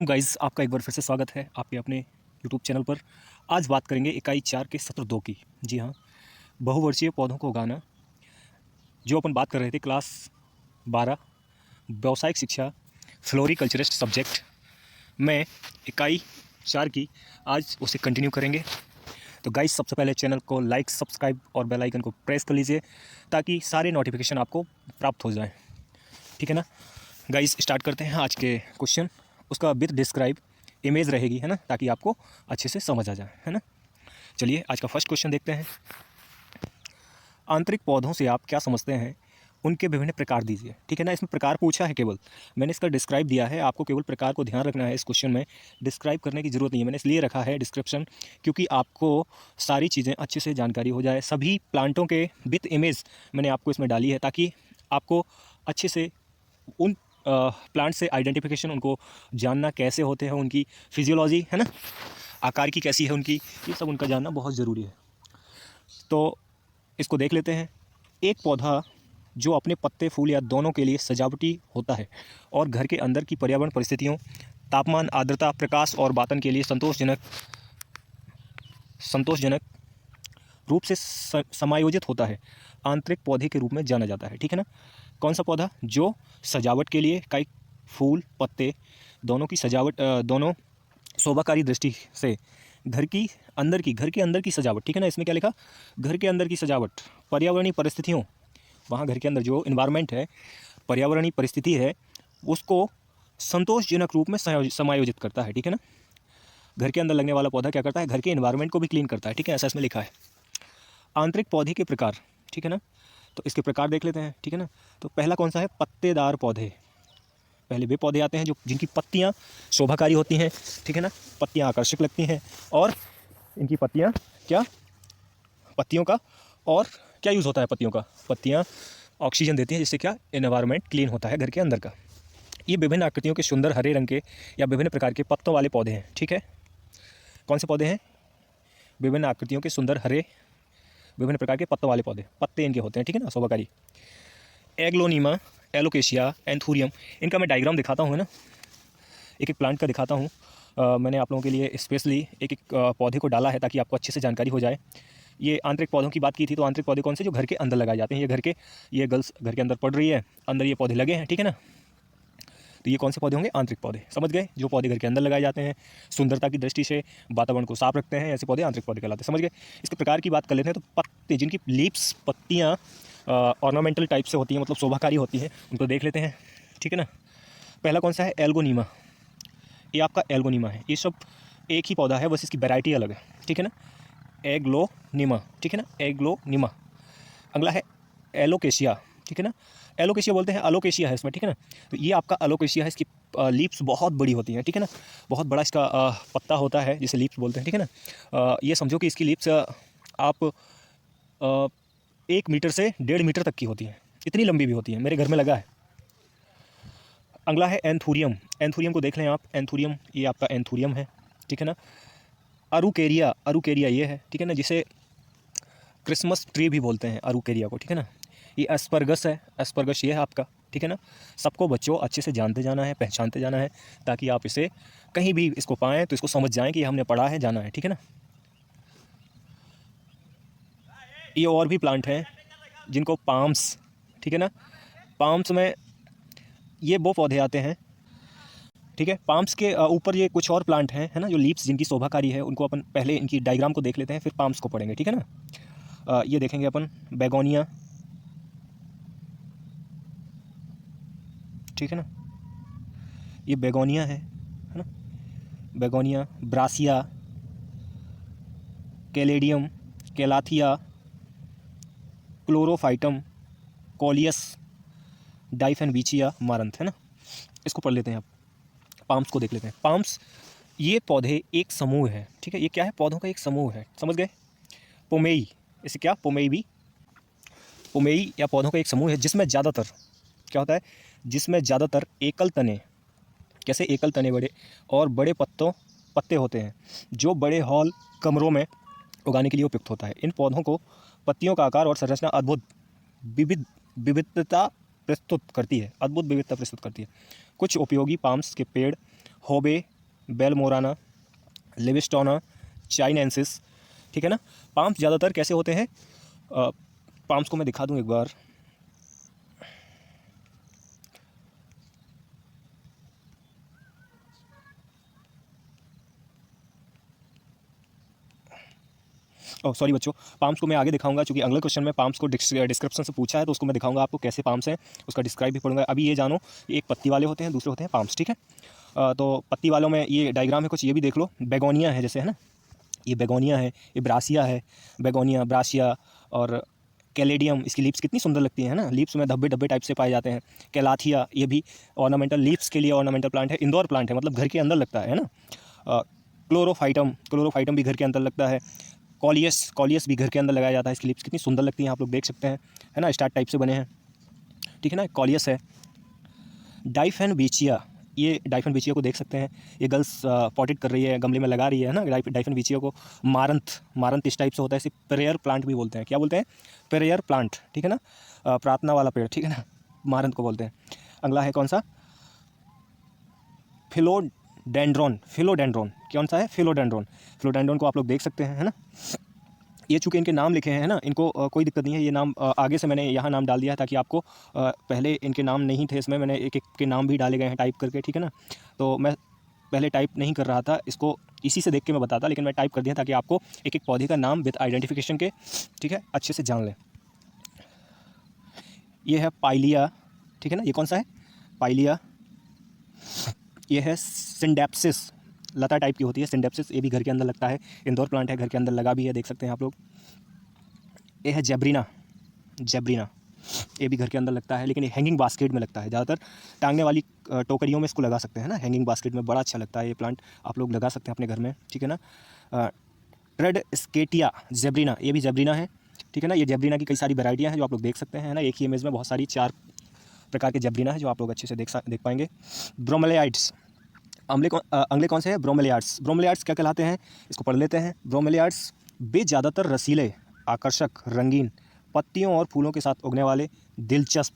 Guys, आपका एक बार फिर से स्वागत है आपके अपने यूट्यूब चैनल पर। आज बात करेंगे इकाई 4 के सत्र 2 की। जी हाँ, बहुवर्षीय पौधों को उगाना। जो अपन बात कर रहे थे क्लास 12 व्यावसायिक शिक्षा फ्लोरिकल्चरिस्ट सब्जेक्ट में इकाई 4 की आज उसे कंटिन्यू करेंगे। तो गाइस, सबसे पहले चैनल को लाइक, सब्सक्राइब और बेल आइकन को प्रेस कर लीजिए ताकि सारे नोटिफिकेशन आपको प्राप्त हो जाए। ठीक है ना गाइस, स्टार्ट करते हैं आज के क्वेश्चन। उसका विद डिस्क्राइब इमेज रहेगी, है ना, ताकि आपको अच्छे से समझ आ जाए, है ना। चलिए आज का फर्स्ट क्वेश्चन देखते हैं। आंतरिक पौधों से आप क्या समझते हैं, उनके विभिन्न प्रकार दीजिए। ठीक है ना, इसमें प्रकार पूछा है केवल, मैंने इसका डिस्क्राइब दिया है। आपको केवल प्रकार को ध्यान रखना है। इस क्वेश्चन में डिस्क्राइब करने की ज़रूरत नहीं है, मैंने इसलिए रखा है डिस्क्रिप्शन, क्योंकि आपको सारी चीज़ें अच्छे से जानकारी हो जाए। सभी प्लांटों के विथ इमेज मैंने आपको इसमें डाली है ताकि आपको अच्छे से उन प्लांट से आइडेंटिफिकेशन, उनको जानना कैसे होते हैं, उनकी फिजियोलॉजी, है ना, आकार की कैसी है उनकी, ये सब उनका जानना बहुत ज़रूरी है। तो इसको देख लेते हैं। एक पौधा जो अपने पत्ते, फूल या दोनों के लिए सजावटी होता है और घर के अंदर की पर्यावरण परिस्थितियों, तापमान, आर्द्रता, प्रकाश और वातन के लिए संतोषजनक रूप से समायोजित होता है, आंतरिक पौधे के रूप में जाना जाता है। ठीक है ना। कौन सा पौधा जो सजावट के लिए, कई फूल, पत्ते दोनों की सजावट, दोनों शोभाकारी दृष्टि से घर के अंदर की सजावट। ठीक है ना, इसमें क्या लिखा, घर के अंदर की सजावट, पर्यावरणीय परिस्थितियों, वहाँ घर के अंदर जो इन्वायरमेंट है, पर्यावरणीय परिस्थिति है, उसको संतोषजनक रूप में समायोजित करता है। ठीक है ना। घर के अंदर लगने वाला पौधा क्या करता है, घर के इन्वायरमेंट को भी क्लीन करता है। ठीक है, ऐसा इसमें लिखा है। आंतरिक पौधे के प्रकार। ठीक है ना, तो इसके प्रकार देख लेते हैं। ठीक है ना, तो पहला कौन सा है, पत्तेदार पौधे। पहले वे पौधे आते हैं जो जिनकी पत्तियां शोभाकारी होती हैं। ठीक है ना, पत्तियां आकर्षक लगती हैं और इनकी पत्तियां क्या, पत्तियों का और क्या यूज़ होता है, पत्तियां ऑक्सीजन देती हैं, जिससे क्या, एनवायरनमेंट क्लीन होता है घर के अंदर का। ये विभिन्न आकृतियों के सुंदर हरे रंग के या विभिन्न प्रकार के पत्तों वाले पौधे हैं। ठीक है, कौन से पौधे हैं, विभिन्न आकृतियों के सुंदर हरे विभिन्न प्रकार के पत्तों वाले पौधे, पत्ते इनके होते हैं। ठीक है ना, शोभाकारी। एग्लोनीमा, एलोकेशिया, एंथूरियम, इनका मैं डायग्राम दिखाता हूँ, है ना, एक एक प्लांट का दिखाता हूँ। मैंने आप लोगों के लिए स्पेशली एक एक पौधे को डाला है ताकि आपको अच्छे से जानकारी हो जाए। ये आंतरिक पौधों की बात की थी, तो आंतरिक पौधे कौन से, जो घर के अंदर लगाए जाते हैं। ये गर्ल्स घर के अंदर पढ़ रही है, अंदर ये पौधे लगे हैं। ठीक है ना, तो ये कौन से पौधे होंगे, आंतरिक पौधे। समझ गए, जो पौधे घर के अंदर लगाए जाते हैं, सुंदरता की दृष्टि से वातावरण को साफ रखते हैं, ऐसे पौधे आंतरिक पौधे कहलाते हैं। समझ गए। इसके प्रकार की बात कर लेते हैं, तो पत्ते, जिनकी लीव्स, पत्तियाँ ऑर्नामेंटल टाइप से होती हैं, मतलब शोभाकारी होती हैं, उनको देख लेते हैं। ठीक है ना, पहला कौन सा है, एल्गोनीमा। ये आपका एल्गोनीमा है। ये सब एक ही पौधा है, बस इसकी वैरायटी अलग है। ठीक है ना, एग्लोनीमा। ठीक है ना, एग्लोनीमा। अगला है एलोकेशिया। ठीक है ना, एलोकेशिया बोलते हैं, अलोकेशिया है इसमें। ठीक है ना, तो ये आपका अलोकेशिया है। इसकी लीव्स बहुत बड़ी होती हैं। ठीक है ना, बहुत बड़ा इसका पत्ता होता है, जिसे लीव्स बोलते हैं। ठीक है ना, ये समझो कि इसकी लीव्स आप 1 मीटर से 1.5 मीटर तक की होती हैं, इतनी लंबी भी होती हैं, मेरे घर में लगा है। अगला है एंथूरियम। एंथूरियम को देख लें आप, एंथूरियम, ये आपका एंथूरियम है। ठीक है ना, अरुकेरिया ये है। ठीक है ना, जिसे क्रिसमस ट्री भी बोलते हैं, अरुकेरिया को। ठीक है ना, ये एस्परगस है, एस्परगस ये है आपका। ठीक है ना, सबको बच्चों अच्छे से जानते जाना है, पहचानते जाना है, ताकि आप इसे कहीं भी इसको पाएँ तो इसको समझ जाएं कि हमने पढ़ा है, जाना है। ठीक है ना, ये और भी प्लांट हैं जिनको पाम्स, ठीक है ना, पाम्स में ये वो पौधे आते हैं। ठीक है, पाम्स के ऊपर ये कुछ और प्लांट हैं, है ना, जो लीव्स जिनकी शोभाकारी है, उनको अपन पहले इनकी डायग्राम को देख लेते हैं, फिर पाम्स को पढ़ेंगे। ठीक है ना, ये देखेंगे अपन, बेगोनिया। ठीक है ना, ये बेगोनिया है ना, begonia, brassia, caladium, calathea, chlorophytum, coleus, dieffenbachia, maranta, है ना। इसको पढ़ लेते हैं आप, पाम्स को देख लेते हैं। पाम्स, ये पौधे एक समूह है। ठीक है, ये क्या है, पौधों का एक समूह है। समझ गए। पोमेई, इसे क्या, पोमेई या पौधों का एक समूह है जिसमें ज़्यादातर क्या होता है, जिसमें ज़्यादातर एकल तने, कैसे, एकल तने बड़े और बड़े पत्ते होते हैं, जो बड़े हॉल कमरों में उगाने के लिए उपयुक्त होता है। इन पौधों को पत्तियों का आकार और संरचना अद्भुत विविधता प्रस्तुत करती है, कुछ उपयोगी पाम्स के पेड़ होबे बेलमोराना, लिविस्टोना चाइनेंसिस, ठीक है ना। पाम्स ज़्यादातर कैसे होते हैं, पाम्स को मैं दिखा दूँ एक बार। ओह सॉरी बच्चों, पाम्स को मैं आगे दिखाऊंगा, क्योंकि अगले क्वेश्चन में पाम्स को डिस्क्रिप्शन से पूछा है, तो उसको मैं दिखाऊंगा आपको कैसे पाम्स हैं, उसका डिस्क्राइब भी पढ़ूंगा। अभी ये जानो, एक पत्ती वाले होते हैं, दूसरे होते हैं पाम्स, ठीक है। तो पत्ती वालों में ये डायग्राम है कुछ, ये भी देख लो, बेगोनिया है जैसे, है ना, ये बेगोनिया है, ये ब्रासिया है, बेगोनिया, ब्रासिया और कैलेडियम, इसकी लीव्स कितनी सुंदर लगती हैं, है ना, लीव्स में धब्बे धब्बे टाइप से पाए जाते हैं। कैलाथिया, ये भी ऑर्नामेंटल, लीव्स के लिए ऑर्नामेंटल प्लांट है, इंडोर प्लांट है, मतलब घर के अंदर लगता है ना। क्लोरोफाइटम भी घर के अंदर लगता है। कॉलियस भी घर के अंदर लगाया जाता है, इसकी लिप्स कितनी सुंदर लगती हैं, आप लोग देख सकते हैं, है ना, स्टार टाइप से बने हैं, ठीक है ना, कॉलियस है। डाइफेनबीचिया, ये डाइफेनबीचिया को देख सकते हैं, ये गर्ल्स पॉटेड कर रही है, गमले में लगा रही है ना, डाइफेनबीचिया को। मारंथ इस टाइप से होता है, इसे प्रेयर प्लांट भी बोलते हैं, क्या बोलते हैं, प्रेयर प्लांट, ठीक है ना, प्रार्थना वाला पेड़, ठीक है ना, मारंथ को बोलते हैं। अगला है कौन सा, फिलोडेंड्रॉन, कौन सा है, फिलोडेंड्रॉन को आप लोग देख सकते हैं, है ना। ये चूँकि इनके नाम लिखे हैं, है ना, इनको कोई दिक्कत नहीं है, ये नाम आगे से मैंने यहाँ नाम डाल दिया है, ताकि आपको पहले इनके नाम नहीं थे, इसमें मैंने एक एक के नाम भी डाले गए हैं टाइप करके, ठीक है ना। तो मैं पहले टाइप नहीं कर रहा था इसको, इसी से देख के मैं बताता, लेकिन मैं टाइप कर दिया ताकि आपको एक एक पौधे का नाम विद आइडेंटिफिकेशन के, ठीक है, अच्छे से जान लें। ये है पाइलिया, ठीक है ना, ये कौन सा है, पाइलिया। ये है सिंडेप्सिस, लता टाइप की होती है सिंडेप्सिस, ये भी घर के अंदर लगता है, इंडोर प्लांट है, घर के अंदर लगा भी है, देख सकते हैं आप लोग। ये है जेब्रीना, ये भी घर के अंदर लगता है, लेकिन ये हैंगिंग बास्केट में लगता है, ज़्यादातर टांगने वाली टोकरियों में इसको लगा सकते हैं ना, हैंगिंग बास्केट में बड़ा अच्छा लगता है ये प्लांट, आप लोग लगा सकते हैं अपने घर में, ठीक है ना। ट्रेड स्केटिया जेब्रीना, ये भी जेब्रीना है, ठीक है ना। ये जेब्रीना की कई सारी वैरायटियाँ हैं जो आप लोग देख सकते हैं, है ना, एक ही इमेज में बहुत सारी 4 प्रकार के जेब्रीना है जो आप लोग अच्छे से देख पाएंगे। ब्रोमेलियाड्स, अगले कौन से हैं, ब्रोमेलियाड्स क्या कहलाते हैं, इसको पढ़ लेते हैं। ब्रोमेलियाड्स वे ज़्यादातर रसीले, आकर्षक, रंगीन पत्तियों और फूलों के साथ उगने वाले दिलचस्प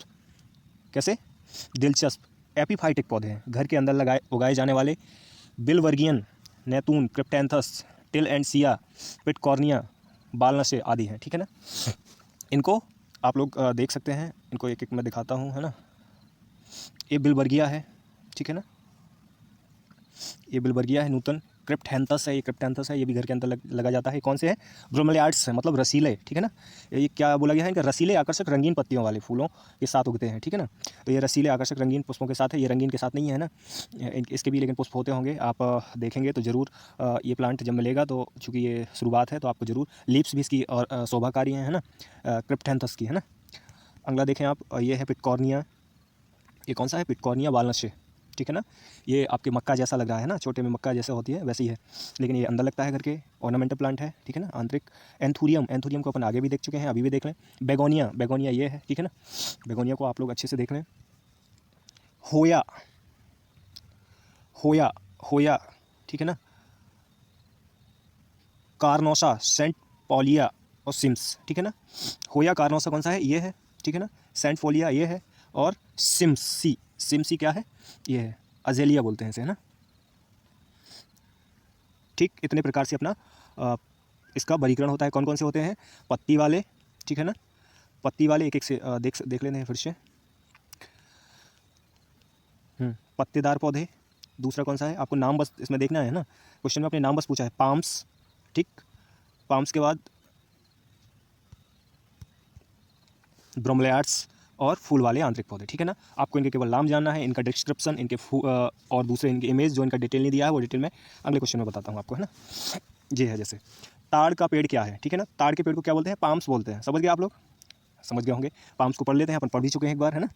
एपीफाइटिक पौधे हैं, घर के अंदर उगाए जाने वाले। बिलवर्गियन, नैतून, क्रिप्टेंथस, टिल एंड सिया, पिटकॉर्निया, बालनशे आदि हैं, ठीक है ना। इनको आप लोग देख सकते हैं, इनको एक एक मैं दिखाता हूँ, है ना। ये बिलवर्गिया है, ठीक है ना, ये बिलवर्गिया है, नूतन क्रिप्टेंथस है, ये भी घर के अंदर लगा जाता है। कौन से है, ब्रोमेलियाड्स है, मतलब रसीले, ठीक है ना। ये क्या बोला गया है, इनका रसीले आकर्षक रंगीन पत्तियों वाले फूलों के साथ उगते हैं, ठीक है ना। तो ये रसीले आकर्षक रंगीन पुष्पों के साथ है, ये रंगीन के साथ नहीं है ना, इसके भी लेकिन पुष्प होते होंगे, आप देखेंगे तो ज़रूर। ये प्लांट जब मिलेगा तो चूँकि ये शुरुआत है तो आपको ज़रूर, लीव्स भी इसकी और शोभाकारी हैं, है ना, क्रिप्टेंथस की, है ना। अगला देखें आप, ये है पिटकॉर्निया, ये कौन सा है, पिटकॉर्निया बालनशे, ठीक है ना। ये आपके मक्का जैसा लग रहा है ना, छोटे में मक्का जैसे होती है वैसी है, लेकिन ये अंदर लगता है घर के, ऑर्नामेंटल प्लांट है, ठीक है ना। आंतरिक एंथूरियम को अपन आगे भी देख चुके हैं, अभी भी देख लें। बेगोनिया ये है, ठीक है ना, बेगोनिया को आप लोग अच्छे से देख लें। होया, ठीक है ना। कार्नोसा, सेंट पॉलिया और सिम्स, ठीक है ना। होया कार्नोसा कौन सा है, ये है, ठीक है ना। सेंट पोलिया ये है, और सिम्सी क्या है, ये है, अजेलिया बोलते हैं इसे, है ना। ठीक, इतने प्रकार से अपना इसका वर्गीकरण होता है। कौन कौन से होते हैं, पत्ती वाले, ठीक है ना, पत्ती वाले एक एक से देख लेते हैं फिर से। पत्तेदार पौधे, दूसरा कौन सा है, आपको नाम बस इसमें देखना है ना, क्वेश्चन में अपने नाम बस पूछा है, पाम्स, ठीक, पाम्स के बाद ब्रोमेलियाड्स और फूल वाले आंतरिक पौधे, ठीक है ना। आपको इनके केवल नाम जानना है, इनका डिस्क्रिप्शन, इनके और दूसरे इनके इमेज जो इनका डिटेल नहीं दिया है वो डिटेल में अगले क्वेश्चन में बताता हूँ आपको, है ना। जी है, जैसे ताड़ का पेड़ क्या है, ठीक है ना, ताड़ के पेड़ को क्या बोलते हैं, पाम्स बोलते हैं, समझ गए आप लोग, समझ गए होंगे। पाम्स को पढ़ लेते हैं, अपन पढ़ भी चुके हैं एक बार, है ना।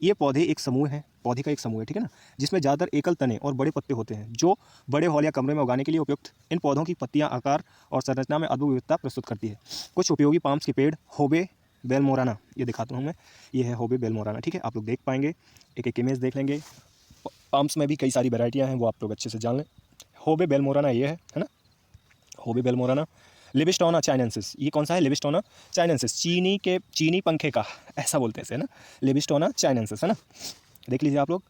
ये पौधे का एक समूह है, ठीक है ना, जिसमें ज़्यादातर एकल तने और बड़े पत्ते होते हैं, जो बड़े हॉल या कमरे में उगाने के लिए उपयुक्त। इन पौधों की पत्तियां आकार और संरचना में अद्भुत विविधता प्रस्तुत करती है। कुछ उपयोगी पाम्स के पेड़, होबे बेलमोराना, ये दिखाता हूँ मैं, ये है होबे बेलमोराना, ठीक है, आप लोग देख पाएंगे, एक एक इमेज देख लेंगे। पाम्स में भी कई सारी वैरायटियाँ हैं, वो आप लोग अच्छे से जान लें। होबे बेलमोराना ये है ना, होबे बेलमोराना। लिविस्टोना चाइनेंसिस, ये कौन सा है, लिविस्टोना चाइनेंसिस, चीनी पंखे का, ऐसा बोलते हैं इसे ना, लिविस्टोना चाइनेंसिस, है ना, देख लीजिए आप लोग।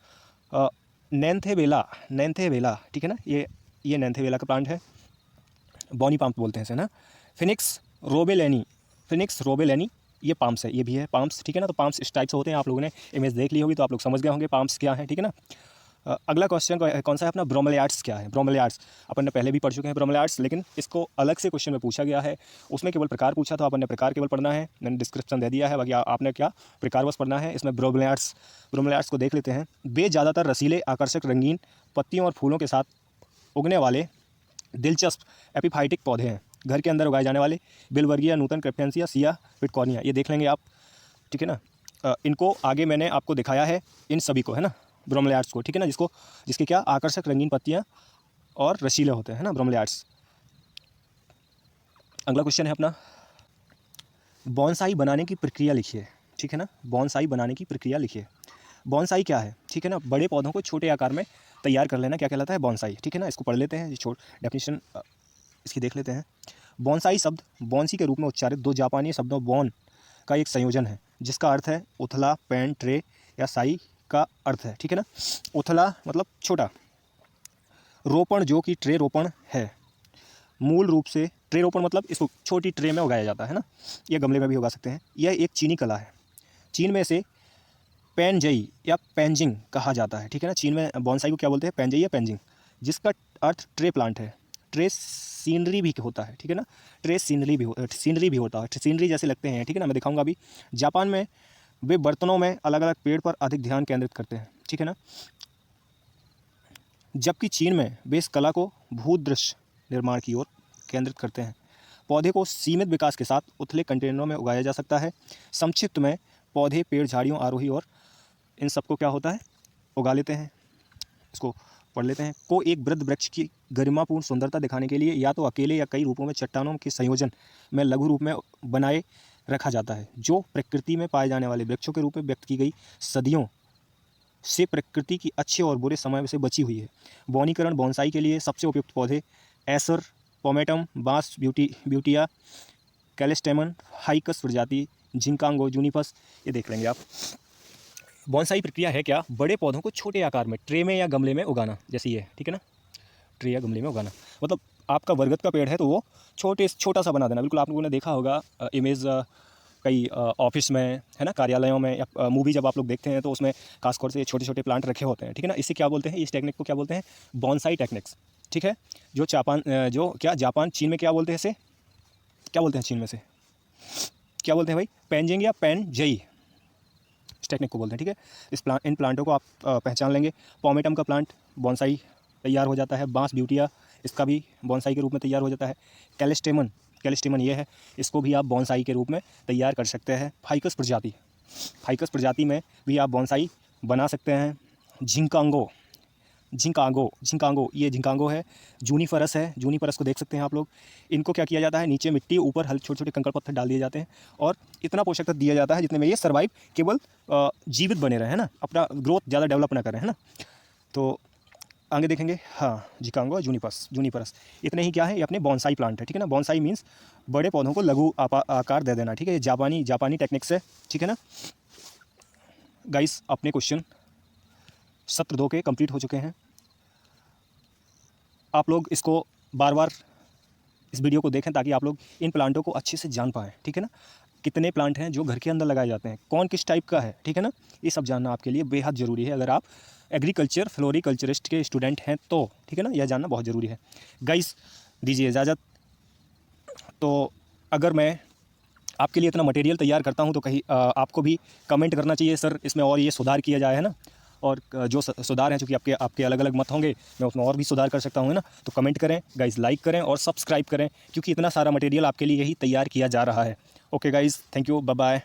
नैंथेवेला, ठीक है ना, ये नैंथेवेला का प्लांट है, बॉनी पाम्स बोलते हैं इसे ना। फिनिक्स रोबेलेनी ये पाम्स है, ये भी है पाम्स, ठीक है ना। तो पाम्स इस टाइप से होते हैं, आप लोगों ने इमेज देख ली होगी तो आप लोग समझ गए होंगे पाम्स क्या है, ठीक है ना। अगला क्वेश्चन कौन सा है अपना, ब्रोमेलियाड्स क्या है। ब्रोमेलियाड्स अपन ने पहले भी पढ़ चुके हैं ब्रोमेलियाड्स, लेकिन इसको अलग से क्वेश्चन में पूछा गया है। उसमें केवल प्रकार पूछा था, अपन ने प्रकार केवल पढ़ना है, मैंने डिस्क्रिप्शन दे दिया है, बाकी आपने क्या प्रकार बस पढ़ना है। इसमें ब्रोमेलियाड्स को देख लेते हैं। वे ज़्यादातर रसीले, आकर्षक, रंगीन पत्तियों और फूलों के साथ उगने वाले दिलचस्प एपिफाइटिक पौधे हैं। घर के अंदर उगाए जाने वाले बिलवर्गीय, नूतन क्रेप्टेंसिया, सिया पिटकॉर्निया, ये देख लेंगे आप, ठीक है ना। इनको आगे मैंने आपको दिखाया है, इन सभी को, है ना, ब्रोमेलियाड्स को, ठीक है ना, जिसके क्या आकर्षक रंगीन पत्तियाँ और रसीले होते हैं ना, ब्रोमेलियाड्स। अगला क्वेश्चन है अपना, बॉन्साई बनाने की प्रक्रिया लिखिए, ठीक है ना। बॉन्साई बनाने की प्रक्रिया लिखिए। बॉन्साई क्या है, ठीक है ना, बड़े पौधों को छोटे आकार में तैयार कर लेना, क्या कहलाता है, बॉन्साई, ठीक है ना। इसको पढ़ लेते हैं, डेफिनेशन इसकी देख लेते हैं। बॉन्साई शब्द बॉन्सी के रूप में उच्चारित दो जापानी शब्दों बॉन का एक संयोजन है, जिसका अर्थ है उथला, पेन, ट्रे या साई का अर्थ है, ठीक है ना। उथला मतलब छोटा, रोपण जो कि ट्रे रोपण है। मूल रूप से ट्रे रोपण मतलब इसको छोटी ट्रे में उगाया जाता है ना, यह गमले में भी उगा सकते हैं। यह एक चीनी कला है, चीन में से पेनजई या पेंजिंग कहा जाता है, ठीक है ना। चीन में बॉन्साई को क्या बोलते हैं, पेनजई या पेंजिंग, जिसका अर्थ ट्रे प्लांट है। ट्रे सीनरी भी होता है, ठीक है ना, ट्रे सीनरी भी होता है, सीनरी जैसे लगते हैं, ठीक है ना, मैं दिखाऊंगा अभी। जापान में वे बर्तनों में अलग अलग पेड़ पर अधिक ध्यान केंद्रित करते हैं, ठीक है ना, जबकि चीन में वे इस कला को भूदृश्य निर्माण की ओर केंद्रित करते हैं। पौधे को सीमित विकास के साथ उथले कंटेनरों में उगाया जा सकता है। संक्षिप्त में पौधे, पेड़, झाड़ियों, आरोही और इन सबको क्या होता है, उगा लेते हैं। इसको पढ़ लेते हैं। को एक वृद्ध वृक्ष की गरिमापूर्ण सुंदरता दिखाने के लिए या तो अकेले या कई रूपों में चट्टानों के संयोजन में लघु रूप में बनाए रखा जाता है, जो प्रकृति में पाए जाने वाले वृक्षों के रूप में व्यक्त की गई सदियों से प्रकृति की अच्छे और बुरे समय से बची हुई है। वनीकरण बॉन्साई के लिए सबसे उपयुक्त पौधे एसर, पोमेटम, बांस, ब्यूटिया, कैलिस्टेमन, हाइकस प्रजाति, जिंकांगो, जूनिपस, ये देख लेंगे आप। बॉन्साई प्रक्रिया है क्या, बड़े पौधों को छोटे आकार में ट्रे में या गमले में उगाना, जैसे ये, ठीक है ना, ट्रे या गमले में उगाना। मतलब आपका बरगद का पेड़ है तो वो छोटा सा बना देना। बिल्कुल आप लोगों ने देखा होगा इमेज कई ऑफिस में, है ना, कार्यालयों में, या मूवी जब आप लोग देखते हैं तो उसमें खासतौर से छोटे छोटे प्लांट रखे होते हैं, ठीक है ना। इसे क्या बोलते हैं, इस टेक्निक को क्या बोलते हैं, बॉन्साई टेक्निक्स, ठीक है। जापान, चीन में क्या बोलते हैं इसे, क्या बोलते हैं चीन में से, क्या बोलते हैं भाई, पेंजिंग या पेनजई, इस टेक्निक को बोलते हैं, ठीक है। इन प्लांटों को आप पहचान लेंगे। पोमेटम का प्लांट बॉन्साई तैयार हो जाता है। बांस, ब्यूटिया, इसका भी बॉन्साई के रूप में तैयार हो जाता है। कैलिस्टेमन ये है, इसको भी आप बॉन्साई के रूप में तैयार कर सकते हैं। फाइकस प्रजाति में भी आप बॉन्साई बना सकते हैं। झिंकांगो, ये झिंकांगो है। जूनिफरस है, जूनिफरस को देख सकते हैं आप लोग। इनको क्या किया जाता है, नीचे मिट्टी, ऊपर हल्के छोटे छोटे कंकड़ पत्थर डाल दिए जाते हैं और इतना पोषक तत्व दिया जाता है जितने में ये सर्वाइव केवल जीवित बने रहे, है ना, अपना ग्रोथ ज़्यादा डेवलप ना करें, है ना। तो आगे देखेंगे, हाँ, झिंकांगो, जूनिफरस, इतने ही क्या है, ये अपने बॉन्साई प्लांट है, ठीक है ना। बॉन्साई मीन्स बड़े पौधों को लघु आकार दे देना, ठीक है। जापानी टेक्निक्स है, ठीक है ना। गाइस, अपने क्वेश्चन सत्र 2 के कंप्लीट हो चुके हैं। आप लोग इसको बार बार इस वीडियो को देखें ताकि आप लोग इन प्लांटों को अच्छे से जान पाएँ, ठीक है ना। कितने प्लांट हैं जो घर के अंदर लगाए जाते हैं, कौन किस टाइप का है, ठीक है ना, ये सब जानना आपके लिए बेहद ज़रूरी है अगर आप एग्रीकल्चर फ्लोरिकल्चरिस्ट के स्टूडेंट हैं तो, ठीक है ना, यह जानना बहुत ज़रूरी है। गाइस, दीजिए इजाज़त। तो अगर मैं आपके लिए इतना मटेरियल तैयार करता हूँ तो कहीं आपको भी कमेंट करना चाहिए, सर इसमें और ये सुधार किया जाए, है ना। और जो सुधार हैं, चूँकि आपके अलग अलग मत होंगे, मैं उसमें और भी सुधार कर सकता हूँ, है ना। तो कमेंट करें गाइज़, लाइक करें और सब्सक्राइब करें, क्योंकि इतना सारा मटेरियल आपके लिए यही तैयार किया जा रहा है। Okay guys, thank you, bye bye.